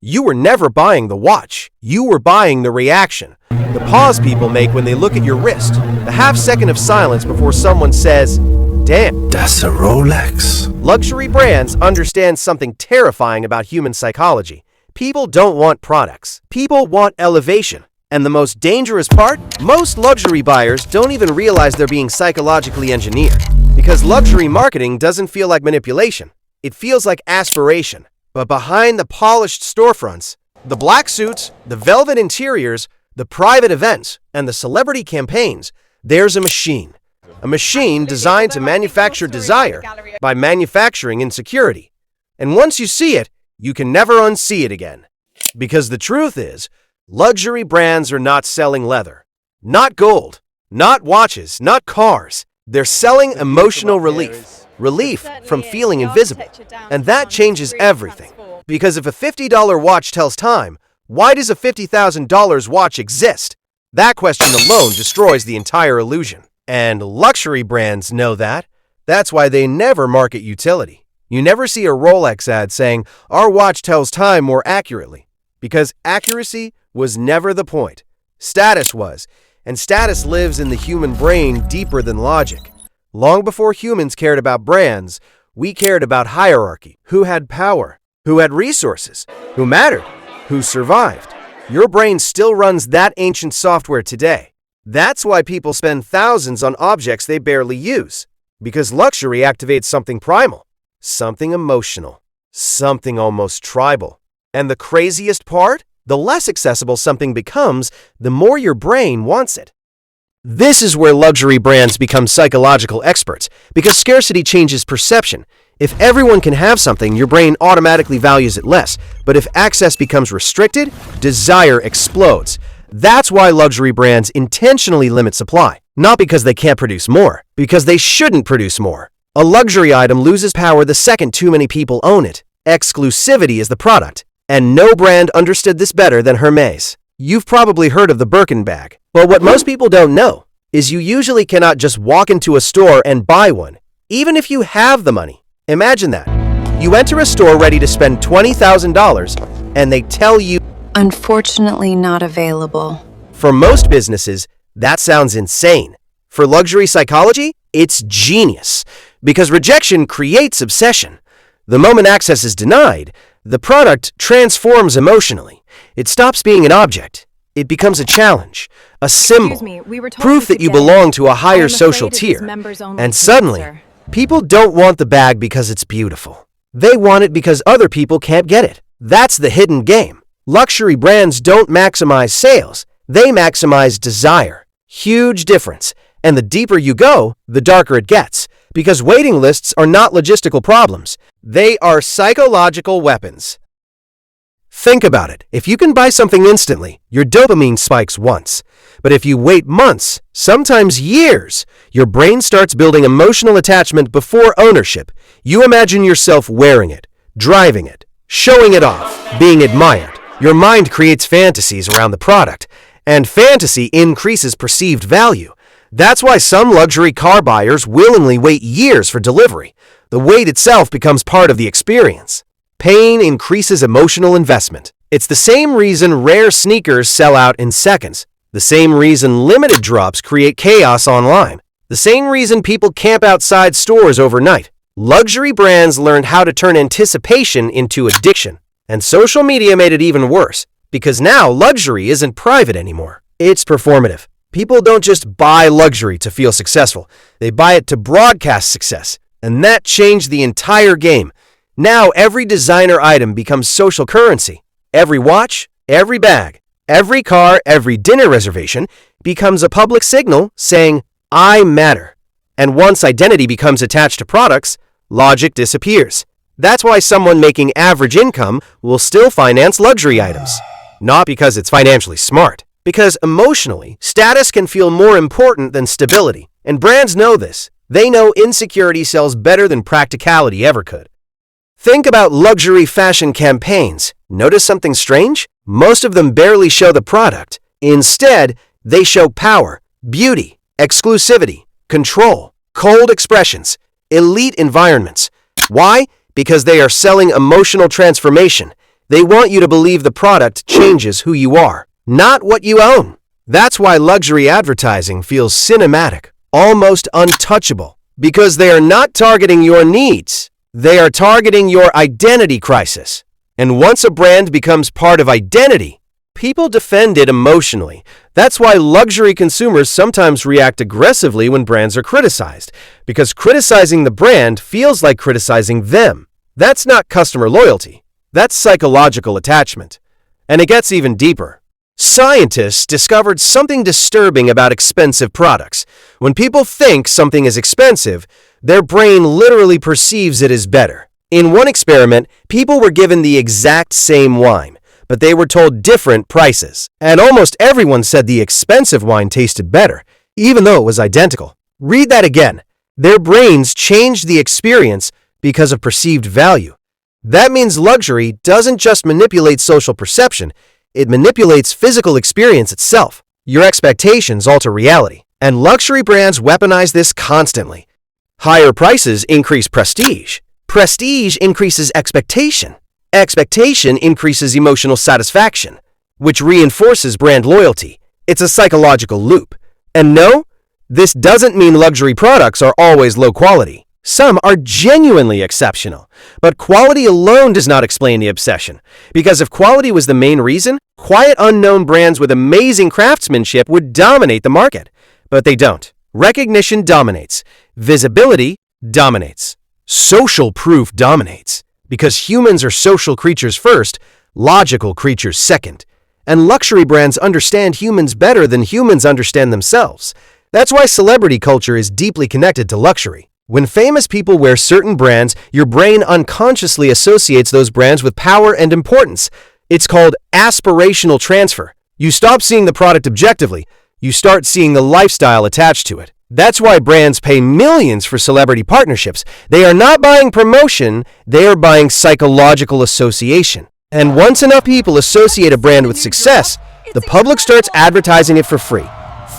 You were never buying the watch. You were buying the reaction. The pause people make when they look at your wrist. The half second of silence before someone says, "Damn." That's a Rolex. Luxury brands understand something terrifying about human psychology. People don't want products. People want elevation. And the most dangerous part? Most luxury buyers don't even realize they're being psychologically engineered. Because luxury marketing doesn't feel like manipulation. It feels like aspiration. But behind the polished storefronts, the black suits, the velvet interiors, the private events, and the celebrity campaigns, there's a machine. A machine designed to manufacture desire by manufacturing insecurity. And once you see it, you can never unsee it again. Because the truth is, luxury brands are not selling leather, not gold, not watches, not cars. They're selling emotional relief. Relief from feeling invisible. And that changes everything. Because if a $50 watch tells time, why does a $50,000 watch exist? That question alone destroys the entire illusion. And luxury brands know that. That's why they never market utility. You never see a Rolex ad saying, "Our watch tells time more accurately." Because accuracy was never the point. Status was. And status lives in the human brain deeper than logic. Long before humans cared about brands, we cared about hierarchy. Who had power? Who had resources? Who mattered? Who survived? Your brain still runs that ancient software today. That's why people spend thousands on objects they barely use. Because luxury activates something primal, something emotional, something almost tribal. And the craziest part? The less accessible something becomes, the more your brain wants it. This is where luxury brands become psychological experts, because scarcity changes perception. If everyone can have something, your brain automatically values it less. But if access becomes restricted, desire explodes. That's why luxury brands intentionally limit supply. Not because they can't produce more, because they shouldn't produce more. A luxury item loses power the second too many people own it. Exclusivity is the product. And no brand understood this better than Hermès. You've probably heard of the Birkin bag. But what most people don't know is you usually cannot just walk into a store and buy one, even if you have the money. Imagine that. You enter a store ready to spend $20,000 and they tell you, "Unfortunately not available." For most businesses, that sounds insane. For luxury psychology, it's genius. Because rejection creates obsession. The moment access is denied, the product transforms emotionally. It stops being an object. It becomes a challenge, a symbol, proof that you belong to a higher social tier. And suddenly, people don't want the bag because it's beautiful. They want it because other people can't get it. That's the hidden game. Luxury brands don't maximize sales. They maximize desire. Huge difference. And the deeper you go, the darker it gets. Because waiting lists are not logistical problems. They are psychological weapons. Think about it. If you can buy something instantly, your dopamine spikes once. But if you wait months, sometimes years, your brain starts building emotional attachment before ownership. You imagine yourself wearing it, driving it, showing it off, being admired. Your mind creates fantasies around the product, and fantasy increases perceived value. That's why some luxury car buyers willingly wait years for delivery. The wait itself becomes part of the experience. Pain increases emotional investment. It's the same reason rare sneakers sell out in seconds. The same reason limited drops create chaos online. The same reason people camp outside stores overnight. Luxury brands learned how to turn anticipation into addiction. And social media made it even worse, because now luxury isn't private anymore. It's performative. People don't just buy luxury to feel successful. They buy it to broadcast success. And that changed the entire game. Now every designer item becomes social currency. Every watch, every bag, every car, every dinner reservation becomes a public signal saying, "I matter." And once identity becomes attached to products, logic disappears. That's why someone making average income will still finance luxury items. Not because it's financially smart. Because emotionally, status can feel more important than stability. And brands know this. They know insecurity sells better than practicality ever could. Think about luxury fashion campaigns. Notice something strange? Most of them barely show the product. Instead, they show power, beauty, exclusivity, control, cold expressions, elite environments. Why? Because they are selling emotional transformation. They want you to believe the product changes who you are, not what you own. That's why luxury advertising feels cinematic, almost untouchable, because they are not targeting your needs. They are targeting your identity crisis. And once a brand becomes part of identity, people defend it emotionally. That's why luxury consumers sometimes react aggressively when brands are criticized, because criticizing the brand feels like criticizing them. That's not customer loyalty. That's psychological attachment. And it gets even deeper. Scientists discovered something disturbing about expensive products. When people think something is expensive, their brain literally perceives it as better. In one experiment, people were given the exact same wine, but they were told different prices. And almost everyone said the expensive wine tasted better, even though it was identical. Read that again. Their brains changed the experience because of perceived value. That means luxury doesn't just manipulate social perception, it manipulates physical experience itself. Your expectations alter reality, and luxury brands weaponize this constantly. Higher prices increase prestige. Prestige increases expectation. Expectation increases emotional satisfaction, which reinforces brand loyalty. It's a psychological loop. And no, this doesn't mean luxury products are always low quality. Some are genuinely exceptional, but quality alone does not explain the obsession. Because if quality was the main reason, quiet unknown brands with amazing craftsmanship would dominate the market. But they don't. Recognition dominates. Visibility dominates. Social proof dominates. Because humans are social creatures first, logical creatures second. And luxury brands understand humans better than humans understand themselves. That's why celebrity culture is deeply connected to luxury. When famous people wear certain brands, your brain unconsciously associates those brands with power and importance. It's called aspirational transfer. You stop seeing the product objectively. You start seeing the lifestyle attached to it. That's why brands pay millions for celebrity partnerships. They are not buying promotion, they are buying psychological association. And once enough people associate a brand with success, the public starts advertising it for free.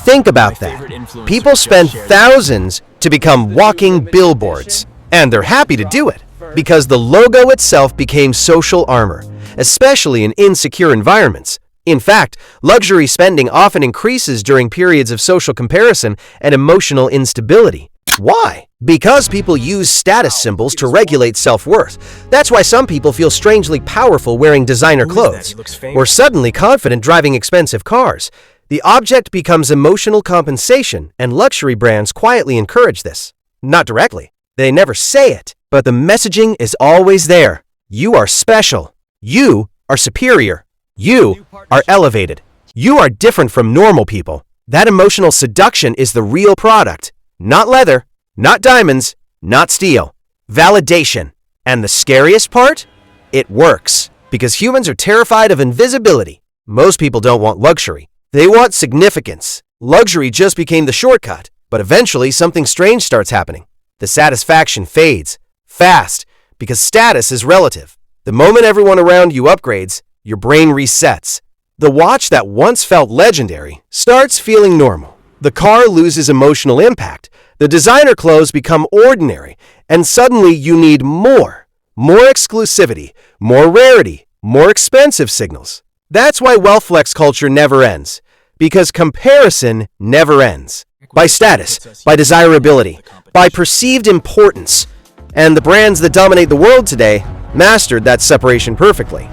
Think about that. People spend thousands to become walking billboards, and they're happy to do it because the logo itself became social armor, especially in insecure environments. In fact, luxury spending often increases during periods of social comparison and emotional instability. Why? Because people use status symbols to regulate self-worth. That's why some people feel strangely powerful wearing designer clothes, or suddenly confident driving expensive cars. The object becomes emotional compensation, and luxury brands quietly encourage this. Not directly. They never say it, but the messaging is always there. You are special. You are superior. You are elevated. You are different from normal people. That emotional seduction is the real product. Not leather, not diamonds, not steel. Validation. And the scariest part? It works. Because humans are terrified of invisibility. Most people don't want luxury. They want significance. Luxury just became the shortcut, but eventually something strange starts happening. The satisfaction fades, fast, because status is relative. The moment everyone around you upgrades, your brain resets. The watch that once felt legendary starts feeling normal. The car loses emotional impact. The designer clothes become ordinary, and suddenly you need more. More exclusivity, more rarity, more expensive signals. That's why wealth flex culture never ends. Because comparison never ends. By status, by desirability, by perceived importance. And the brands that dominate the world today mastered that separation perfectly.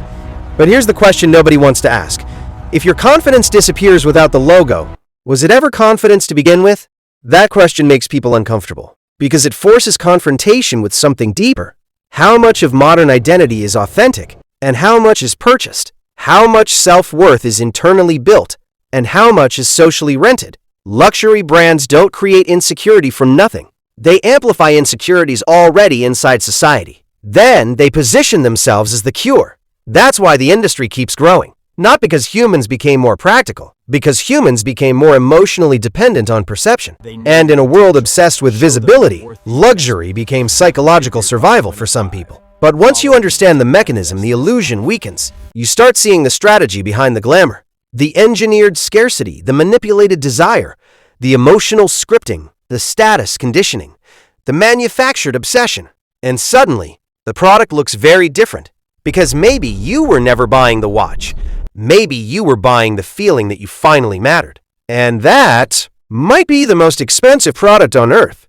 But here's the question nobody wants to ask. If your confidence disappears without the logo, was it ever confidence to begin with? That question makes people uncomfortable, because it forces confrontation with something deeper. How much of modern identity is authentic, and how much is purchased? How much self-worth is internally built, and how much is socially rented? Luxury brands don't create insecurity from nothing. They amplify insecurities already inside society. Then they position themselves as the cure. That's why the industry keeps growing. Not because humans became more practical, because humans became more emotionally dependent on perception. And in a world obsessed with visibility, luxury became psychological survival for some people. But once you understand the mechanism, the illusion weakens. You start seeing the strategy behind the glamour. The engineered scarcity, the manipulated desire, the emotional scripting, the status conditioning, the manufactured obsession. And suddenly, the product looks very different. Because maybe you were never buying the watch. Maybe you were buying the feeling that you finally mattered. And that might be the most expensive product on earth.